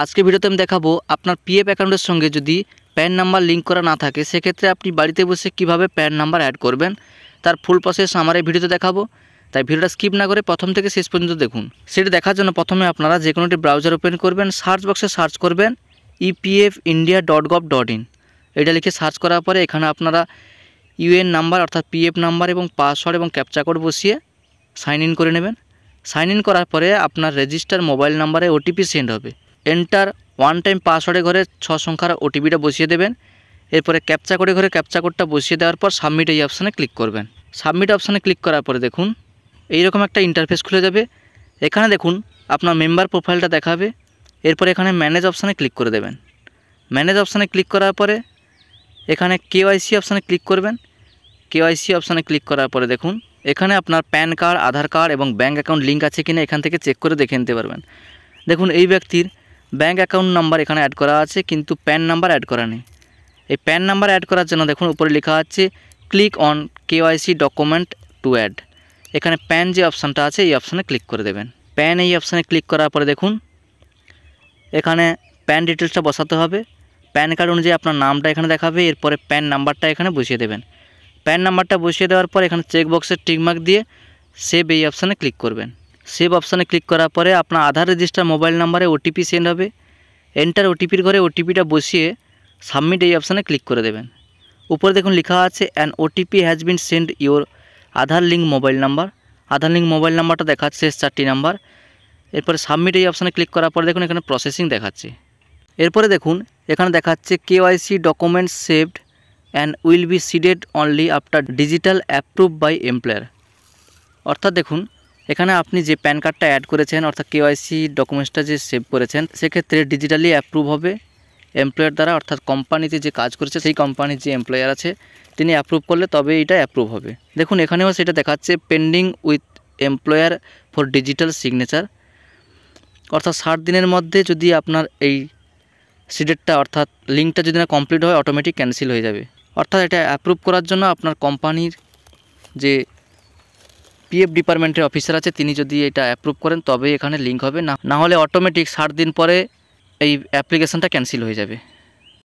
আজকে ভিডিওতে আমি দেখাবো আপনার পিএফ অ্যাকাউন্টের সঙ্গে যদি প্যান নাম্বার লিঙ্ক করা না থাকে সেক্ষেত্রে আপনি বাড়িতে বসে কিভাবে প্যান নাম্বার অ্যাড করবেন তার ফুল প্রসেস আমার এই ভিডিওতে দেখাবো। তাই ভিডিওটা স্কিপ না করে প্রথম থেকে শেষ পর্যন্ত দেখুন। সেটা দেখার জন্য প্রথমে আপনারা যে কোনো একটি ব্রাউজার ওপেন করবেন, সার্চ বক্সে সার্চ করবেন epfindia.gov.in। এটা লিখে সার্চ করার পরে এখানে আপনারা ইউএন নাম্বার অর্থাৎ পিএফ নাম্বার এবং পাসওয়ার্ড এবং ক্যাপচা কোড বসিয়ে সাইন ইন করে নেবেন। সাইন ইন করার পরে আপনার রেজিস্টার মোবাইল নাম্বারে ওটিপি সেন্ড হবে। এন্টার ওয়ান টাইম পাসওয়ার্ডের ঘরে 6 সংখ্যার ওটিপিটা বসিয়ে দেবেন। এরপরে ক্যাপচা কোডের ঘরে ক্যাপচা কোডটা বসিয়ে দেওয়ার পর সাবমিট এই অপশানে ক্লিক করবেন। সাবমিট অপশানে ক্লিক করার পরে দেখুন এইরকম একটা ইন্টারফেস খুলে যাবে। এখানে দেখুন আপনার মেম্বার প্রোফাইলটা দেখাবে। এরপর এখানে ম্যানেজ অপশানে ক্লিক করে দেবেন। ম্যানেজ অপশানে ক্লিক করার পরে এখানে কেওয়াইসি অপশানে ক্লিক করবেন। কেওয়াইসি অপশানে ক্লিক করার পরে দেখুন এখানে আপনার প্যান কার্ড, আধার কার্ড এবং ব্যাঙ্ক অ্যাকাউন্ট লিঙ্ক আছে কিনা এখান থেকে চেক করে দেখে নিতে পারবেন। দেখুন এই ব্যক্তির ব্যাঙ্ক অ্যাকাউন্ট নাম্বার এখানে অ্যাড করা আছে কিন্তু প্যান নাম্বার অ্যাড করা নেই। এই প্যান নাম্বার অ্যাড করার জন্য দেখুন উপরে লেখা আছে click on KYC document to add. এখানে প্যান যে অপশানটা আছে এই অপশানে ক্লিক করে দেবেন। প্যান এই অপশানে ক্লিক করার পরে দেখুন এখানে প্যান ডিটেলসটা বসাতে হবে। প্যান কার্ড অনুযায়ী আপনার নামটা এখানে দেখাবে। এরপরে প্যান নাম্বারটা এখানে বসিয়ে দেবেন। প্যান নাম্বারটা বসিয়ে দেওয়ার পর এখানে চেকবক্সের টিকমার্ক দিয়ে সেভ এই অপশানে ক্লিক করবেন। সেভ অপশানে ক্লিক করার পরে আপনার আধার রেজিস্টার মোবাইল নাম্বারে ওটিপি সেন্ড হবে। এন্টার ওটিপির ঘরে ওটিপিটা বসিয়ে সাবমিট এই অপশানে ক্লিক করে দেবেন। উপরে দেখুন লেখা আছে an OTP has been send your Aadhaar link mobile number. Aadhaar link mobile নাম্বারটা দেখাচ্ছে শেষ 4টি নাম্বার। এরপরে সাবমিট এই অপশানে ক্লিক করার পরে দেখুন এখানে প্রসেসিং দেখাচ্ছে। এরপরে দেখুন এখানে দেখাচ্ছে KYC documents saved and will be seeded only after digital approve by employer. অর্থাৎ দেখুন এখানে আপনি যে প্যান কার্ডটা অ্যাড করেছেন অর্থাৎ কেওয়াইসি ডকুমেন্টসটা যে সেভ করেছেন সেক্ষেত্রে ডিজিটালি অ্যাপ্রুভ হবে এমপ্লয়ার দ্বারা, অর্থাৎ কোম্পানিতে যে কাজ করেছে সেই কোম্পানির যে এমপ্লয়ার আছে তিনি অ্যাপ্রুভ করলে তবে এটা অ্যাপ্রুভ হবে। দেখুন এখানেও সেটা দেখাচ্ছে pending with employer for digital signature. অর্থাৎ 60 দিনের মধ্যে যদি আপনার এই সিডেটটা অর্থাৎ লিঙ্কটা যদি না কমপ্লিট হয় অটোমেটিক ক্যান্সেল হয়ে যাবে। অর্থাৎ এটা অ্যাপ্রুভ করার জন্য আপনার কোম্পানির যে পিএফ ডিপার্টমেন্টের অফিসার আছে তিনি যদি এটা অ্যাপ্রুভ করেন তবে এখানে লিঙ্ক হবে, না হলে অটোমেটিক 60 দিন পরে এই অ্যাপ্লিকেশনটা ক্যান্সেল হয়ে যাবে।